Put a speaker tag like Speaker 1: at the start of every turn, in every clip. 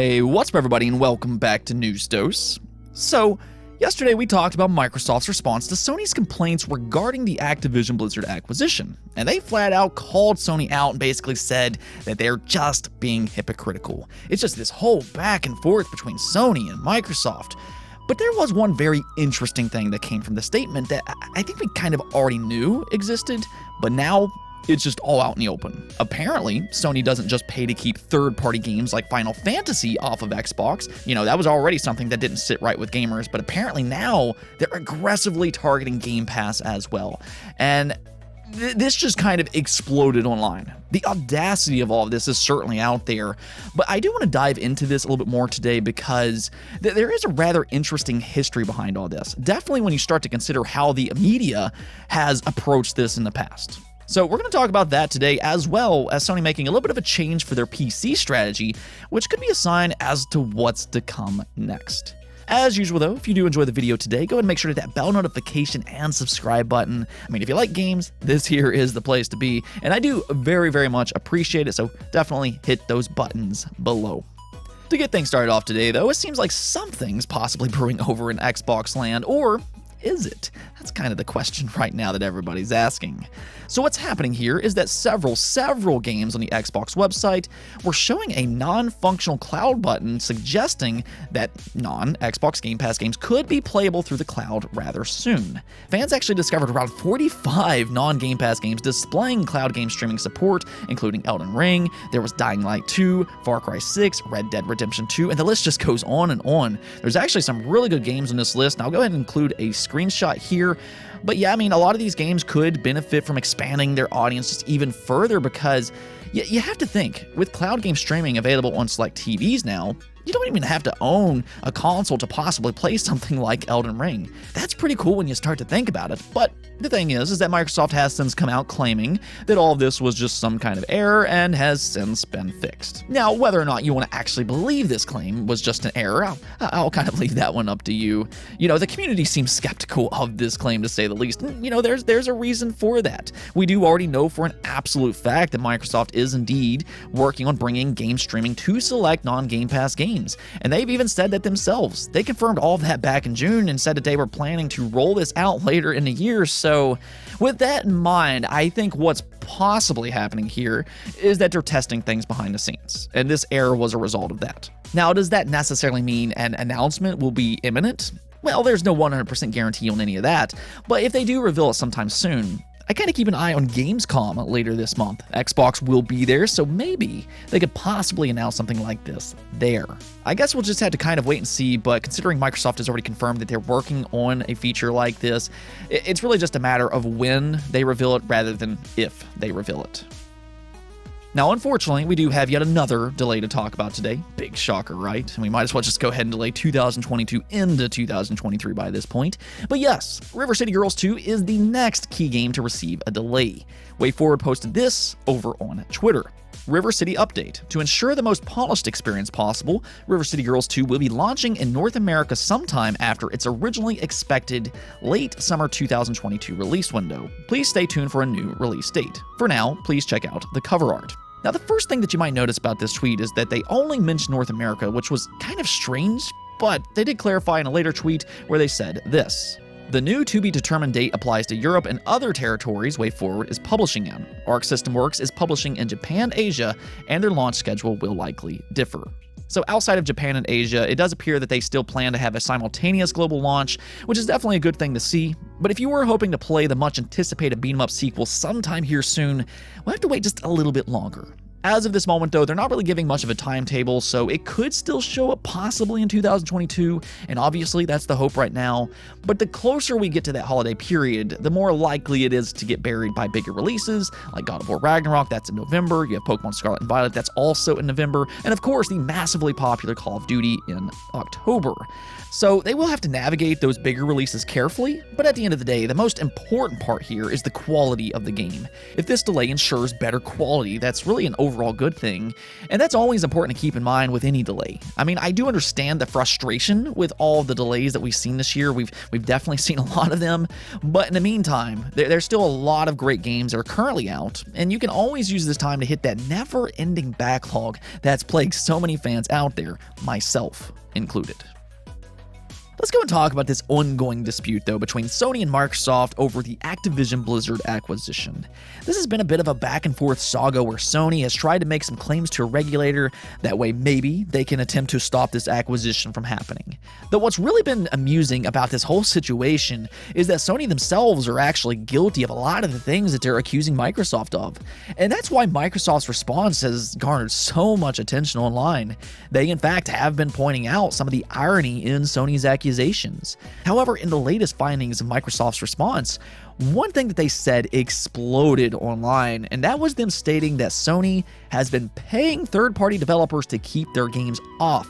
Speaker 1: Hey, what's up everybody and welcome back to News Dose. So, yesterday we talked about Microsoft's response to Sony's complaints regarding the Activision Blizzard acquisition, and they flat out called Sony out and basically said that they're just being hypocritical. It's just this whole back and forth between Sony and Microsoft. But there was one very interesting thing that came from the statement that I think we kind of already knew existed, but now it's just all out in the open. Apparently, Sony doesn't just pay to keep third-party games like Final Fantasy off of Xbox. You know, that was already something that didn't sit right with gamers, but apparently now they're aggressively targeting Game Pass as well. And this just kind of exploded online. The audacity of all of this is certainly out there, but I do want to dive into this a little bit more today because there is a rather interesting history behind all this. Definitely when you start to consider how the media has approached this in the past. So we're going to talk about that today, as well as Sony making a little bit of a change for their PC strategy, which could be a sign as to what's to come next. As usual though, if you do enjoy the video today, go ahead and make sure to hit that bell notification and subscribe button. I mean, if you like games, this here is the place to be, and I do very, very much appreciate it, so definitely hit those buttons below. To get things started off today though, it seems like something's possibly brewing over in Xbox land, or is it? That's kind of the question right now that everybody's asking. So what's happening here is that several games on the Xbox website were showing a non-functional cloud button suggesting that non-Xbox Game Pass games could be playable through the cloud rather soon. Fans actually discovered around 45 non-Game Pass games displaying cloud game streaming support, including Elden Ring, there was Dying Light 2, Far Cry 6, Red Dead Redemption 2, and the list just goes on and on. There's actually some really good games on this list, and I'll go ahead and include a screenshot here. But yeah, I mean, a lot of these games could benefit from expanding their audience just even further because you have to think, with cloud game streaming available on select TVs now, you don't even have to own a console to possibly play something like Elden Ring. That's pretty cool when you start to think about it. But the thing is that Microsoft has since come out claiming that all of this was just some kind of error and has since been fixed. Now, whether or not you want to actually believe this claim was just an error, I'll kind of leave that one up to you. You know, the community seems skeptical of this claim to say the least. You know, there's a reason for that. We do already know for an absolute fact that Microsoft is indeed working on bringing game streaming to select non-Game Pass games. And they've even said that themselves. They confirmed all of that back in June and said that they were planning to roll this out later in the year. So with that in mind, I think what's possibly happening here is that they're testing things behind the scenes. And this error was a result of that. Now, does that necessarily mean an announcement will be imminent? Well, there's no 100% guarantee on any of that. But if they do reveal it sometime soon, I kind of keep an eye on Gamescom later this month. Xbox will be there, so maybe they could possibly announce something like this there. I guess we'll just have to kind of wait and see, but considering Microsoft has already confirmed that they're working on a feature like this, it's really just a matter of when they reveal it rather than if they reveal it. Now, unfortunately, we do have yet another delay to talk about today. Big shocker, right? And we might as well just go ahead and delay 2022 into 2023 by this point. But yes, River City Girls 2 is the next key game to receive a delay. WayForward posted this over on Twitter. River City update. To ensure the most polished experience possible, River City Girls 2 will be launching in North America sometime after its originally expected late summer 2022 release window. Please stay tuned for a new release date. For now, please check out the cover art. Now, the first thing that you might notice about this tweet is that they only mentioned North America, which was kind of strange, but they did clarify in a later tweet where they said this. The new to-be-determined date applies to Europe and other territories WayForward is publishing in. Arc System Works is publishing in Japan, Asia, and their launch schedule will likely differ. So outside of Japan and Asia, it does appear that they still plan to have a simultaneous global launch, which is definitely a good thing to see. But if you were hoping to play the much-anticipated beat-em-up sequel sometime here soon, we'll have to wait just a little bit longer. As of this moment, though, they're not really giving much of a timetable, so it could still show up possibly in 2022, and obviously that's the hope right now. But the closer we get to that holiday period, the more likely it is to get buried by bigger releases, like God of War Ragnarok, that's in November, you have Pokemon Scarlet and Violet, that's also in November, and of course the massively popular Call of Duty in October. So they will have to navigate those bigger releases carefully, but at the end of the day, the most important part here is the quality of the game. If this delay ensures better quality, that's really an overall good thing, and that's always important to keep in mind with any delay. I mean, I do understand the frustration with all the delays that we've seen this year. We've definitely seen a lot of them, but in the meantime, there's still a lot of great games that are currently out, and you can always use this time to hit that never-ending backlog that's plagued so many fans out there, myself included. Let's go and talk about this ongoing dispute, though, between Sony and Microsoft over the Activision Blizzard acquisition. This has been a bit of a back-and-forth saga where Sony has tried to make some claims to a regulator. That way, maybe they can attempt to stop this acquisition from happening. Though what's really been amusing about this whole situation is that Sony themselves are actually guilty of a lot of the things that they're accusing Microsoft of. And that's why Microsoft's response has garnered so much attention online. They, in fact, have been pointing out some of the irony in Sony's accusations. However, in the latest findings of Microsoft's response, one thing that they said exploded online, and that was them stating that Sony has been paying third-party developers to keep their games off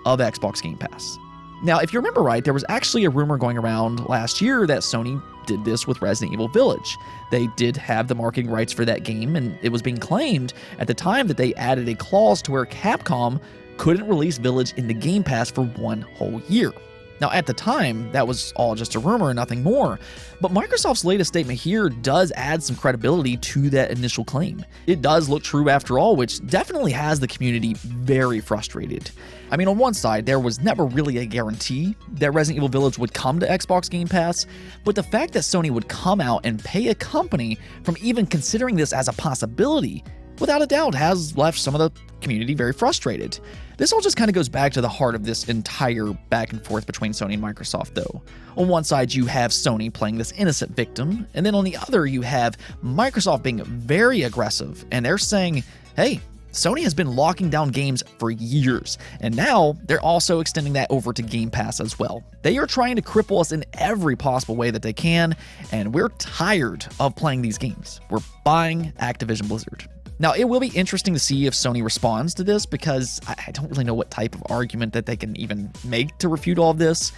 Speaker 1: of Xbox Game Pass. Now, if you remember right, there was actually a rumor going around last year that Sony did this with Resident Evil Village. They did have the marketing rights for that game, and it was being claimed at the time that they added a clause to where Capcom couldn't release Village into Game Pass for 1 whole year. Now, at the time, that was all just a rumor and nothing more, but Microsoft's latest statement here does add some credibility to that initial claim. It does look true after all, which definitely has the community very frustrated. I mean, on one side, there was never really a guarantee that Resident Evil Village would come to Xbox Game Pass, but the fact that Sony would come out and pay a company from even considering this as a possibility, without a doubt, has left some of the community very frustrated. This all just kind of goes back to the heart of this entire back and forth between Sony and Microsoft, though. On one side, you have Sony playing this innocent victim, and then on the other, you have Microsoft being very aggressive, and they're saying, hey, Sony has been locking down games for years, and now they're also extending that over to Game Pass as well. They are trying to cripple us in every possible way that they can, and we're tired of playing these games. We're buying Activision Blizzard. Now, it will be interesting to see if Sony responds to this, because I don't really know what type of argument that they can even make to refute all of this.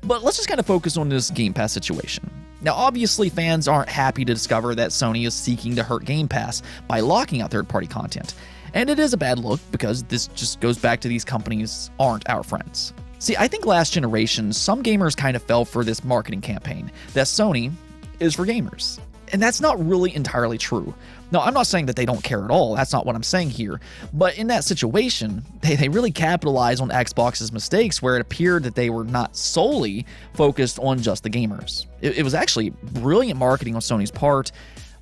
Speaker 1: But let's just kind of focus on this Game Pass situation. Now, obviously, fans aren't happy to discover that Sony is seeking to hurt Game Pass by locking out third-party content. And it is a bad look, because this just goes back to these companies aren't our friends. See, I think last generation, some gamers kind of fell for this marketing campaign that Sony is for gamers. And that's not really entirely true. No, I'm not saying that they don't care at all. That's not what I'm saying here. But in that situation, they really capitalized on Xbox's mistakes, where it appeared that they were not solely focused on just the gamers. It was actually brilliant marketing on Sony's part.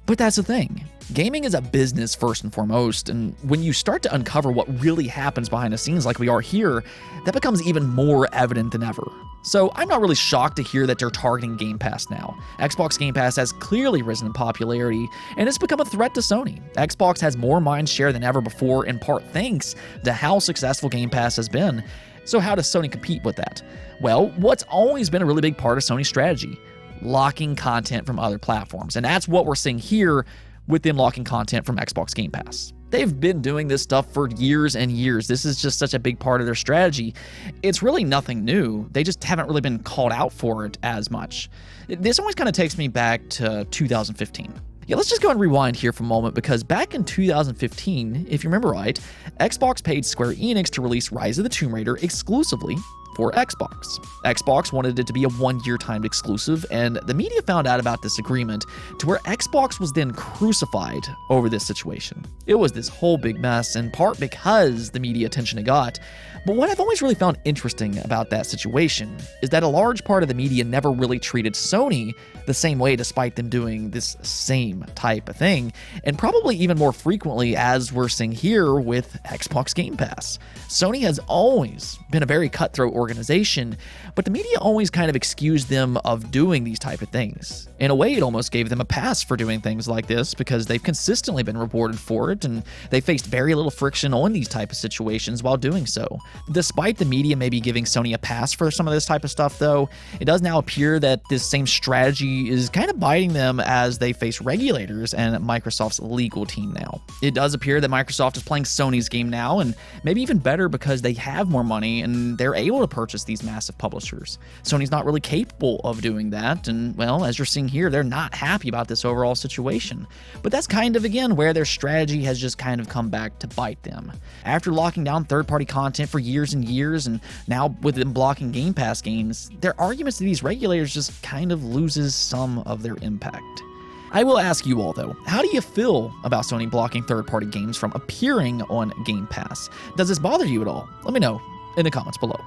Speaker 1: But that's the thing. Gaming is a business first and foremost, and when you start to uncover what really happens behind the scenes like we are here, that becomes even more evident than ever. So I'm not really shocked to hear that they're targeting Game Pass now. Xbox Game Pass has clearly risen in popularity, and it's become a threat to Sony. Xbox has more mind share than ever before, in part thanks to how successful Game Pass has been. So how does Sony compete with that? Well, what's always been a really big part of Sony's strategy: locking content from other platforms. And that's what we're seeing here with them locking content from Xbox Game Pass. They've been doing this stuff for years and years. This is just such a big part of their strategy. It's really nothing new. They just haven't really been called out for it as much. This always kind of takes me back to 2015. Yeah, let's just go and rewind here for a moment, because back in 2015, if you remember right, Xbox paid Square Enix to release Rise of the Tomb Raider exclusively for Xbox. Xbox wanted it to be a 1-year timed exclusive, and the media found out about this agreement, to where Xbox was then crucified over this situation. It was this whole big mess, in part because the media attention it got. But what I've always really found interesting about that situation is that a large part of the media never really treated Sony the same way, despite them doing this same type of thing, and probably even more frequently, as we're seeing here with Xbox Game Pass. Sony has always been a very cutthroat organization, but the media always kind of excused them of doing these type of things. In a way, it almost gave them a pass for doing things like this, because they've consistently been rewarded for it, and they faced very little friction on these type of situations while doing so. Despite the media maybe giving Sony a pass for some of this type of stuff, though, it does now appear that this same strategy is kind of biting them as they face regulators and Microsoft's legal team now. It does appear that Microsoft is playing Sony's game now, and maybe even better, because they have more money and they're able to purchase these massive publishers. Sony's not really capable of doing that, and well, as you're seeing here, they're not happy about this overall situation. But that's kind of, again, where their strategy has just kind of come back to bite them. After locking down third-party content for years and years, and now with them blocking Game Pass games, their arguments to these regulators just kind of loses some of their impact. I will ask you all though, how do you feel about Sony blocking third-party games from appearing on Game Pass? Does this bother you at all? Let me know in the comments below.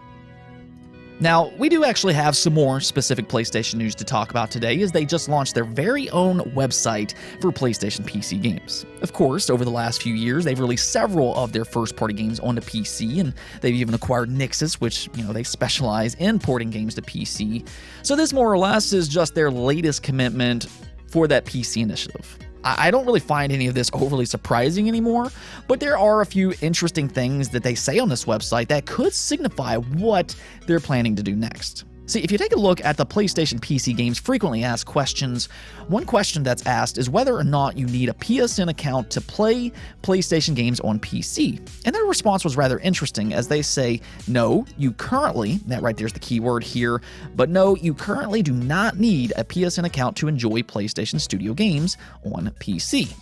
Speaker 1: Now, we do actually have some more specific PlayStation news to talk about today, as they just launched their very own website for PlayStation PC games. Of course, over the last few years, they've released several of their first-party games onto PC, and they've even acquired Nixus, which, they specialize in porting games to PC. So this more or less is just their latest commitment for that PC initiative. I don't really find any of this overly surprising anymore, but there are a few interesting things that they say on this website that could signify what they're planning to do next. See, if you take a look at the PlayStation PC games frequently asked questions, one question that's asked is whether or not you need a PSN account to play PlayStation games on PC. And their response was rather interesting, as they say, no, you currently, that right there's the key word here, but no, you currently do not need a PSN account to enjoy PlayStation Studio games on PC.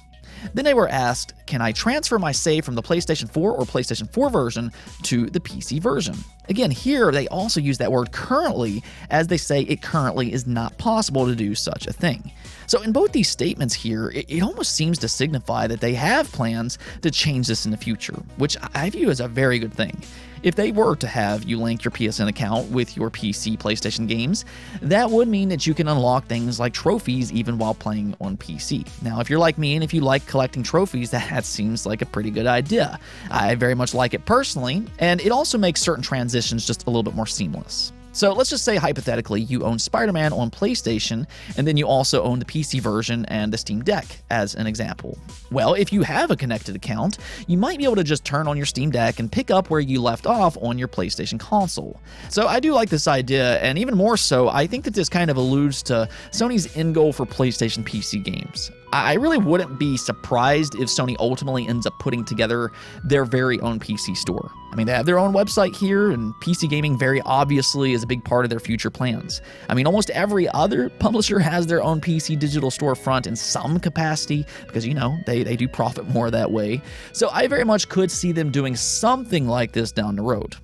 Speaker 1: Then they were asked, can I transfer my save from the PlayStation 4 or PlayStation 4 version to the PC version? Again, here they also use that word currently, as they say it currently is not possible to do such a thing. So in both these statements here, it almost seems to signify that they have plans to change this in the future, which I view as a very good thing. If they were to have you link your PSN account with your PC PlayStation games, that would mean that you can unlock things like trophies even while playing on PC. Now, if you're like me and if you like collecting trophies, that seems like a pretty good idea. I very much like it personally, and it also makes certain transitions just a little bit more seamless. So let's just say hypothetically you own Spider-Man on PlayStation, and then you also own the PC version and the Steam Deck as an example. Well, if you have a connected account, you might be able to just turn on your Steam Deck and pick up where you left off on your PlayStation console. So I do like this idea, and even more so, I think that this kind of alludes to Sony's end goal for PlayStation PC games. I really wouldn't be surprised if Sony ultimately ends up putting together their very own PC store. I mean, they have their own website here, and PC gaming very obviously is a big part of their future plans. I mean, almost every other publisher has their own PC digital storefront in some capacity, because, they do profit more that way. So I very much could see them doing something like this down the road.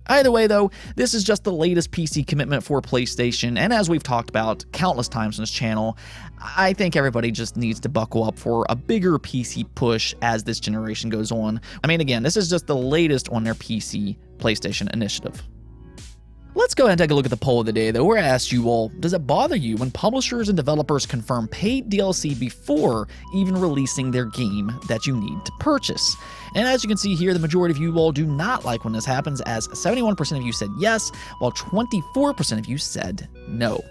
Speaker 1: Either way, though, this is just the latest PC commitment for PlayStation, and as we've talked about countless times on this channel, I think everybody just needs to buckle up for a bigger PC push as this generation goes on. I mean, again, this is just the latest on their PC PlayStation initiative. Let's go ahead and take a look at the poll of the day, though, where I asked you all, does it bother you when publishers and developers confirm paid DLC before even releasing their game that you need to purchase? And as you can see here, the majority of you all do not like when this happens, as 71% of you said yes, while 24% of you said no.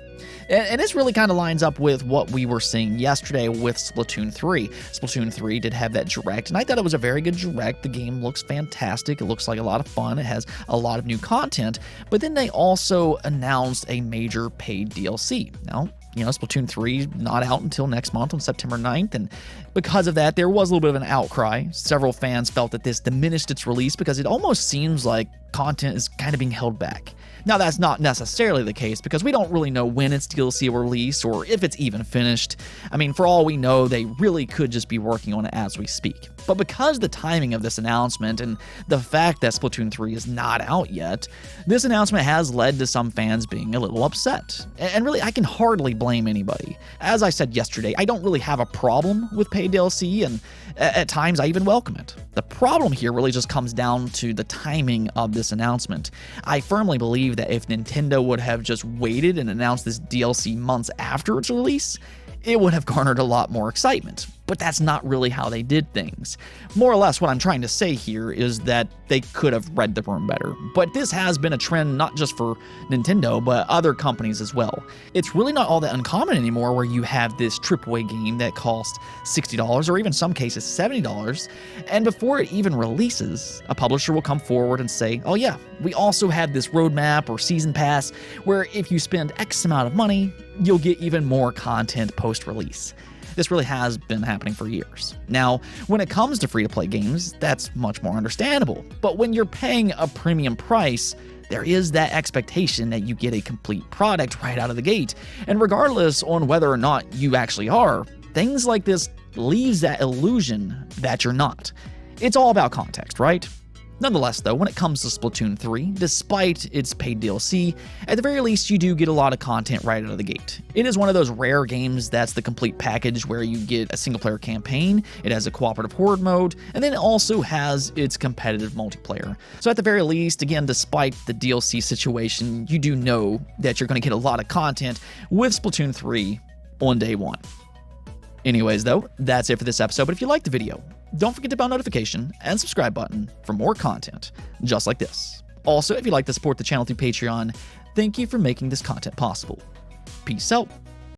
Speaker 1: And this really kind of lines up with what we were seeing yesterday with Splatoon 3. Splatoon 3 did have that direct, and I thought it was a very good direct. The game looks fantastic. It looks like a lot of fun. It has a lot of new content. But then they also announced a major paid DLC. Now, Splatoon 3 not out until next month on September 9th, and because of that, there was a little bit of an outcry. Several fans felt that this diminished its release because it almost seems like content is kind of being held back. Now, that's not necessarily the case, because we don't really know when its DLC will release or if it's even finished. I mean, for all we know, they really could just be working on it as we speak. But because the timing of this announcement and the fact that Splatoon 3 is not out yet, this announcement has led to some fans being a little upset. And really, I can hardly blame anybody. As I said yesterday, I don't really have a problem with paid DLC, and at times I even welcome it. The problem here really just comes down to the timing of this announcement. I firmly believe that if Nintendo would have just waited and announced this DLC months after its release, it would have garnered a lot more excitement. But that's not really how they did things. More or less, what I'm trying to say here is that they could have read the room better. But this has been a trend not just for Nintendo, but other companies as well. It's really not all that uncommon anymore where you have this AAA game that costs $60 or even some cases $70, and before it even releases, a publisher will come forward and say, oh yeah, we also have this roadmap or season pass where if you spend X amount of money, you'll get even more content post-release. This really has been happening for years. Now, when it comes to free-to-play games, that's much more understandable. But when you're paying a premium price, there is that expectation that you get a complete product right out of the gate. And regardless on whether or not you actually are, things like this leaves that illusion that you're not. It's all about context, right? Nonetheless, though, when it comes to Splatoon 3, despite its paid DLC, at the very least you do get a lot of content right out of the gate. It is one of those rare games that's the complete package where you get a single-player campaign, it has a cooperative horde mode, and then it also has its competitive multiplayer. So at the very least, again, despite the DLC situation, you do know that you're going to get a lot of content with Splatoon 3 on day one. Anyways, though, that's it for this episode, but if you liked the video, don't forget to bell notification and subscribe button for more content just like this. Also, if you'd like to support the channel through Patreon, thank you for making this content possible. Peace out.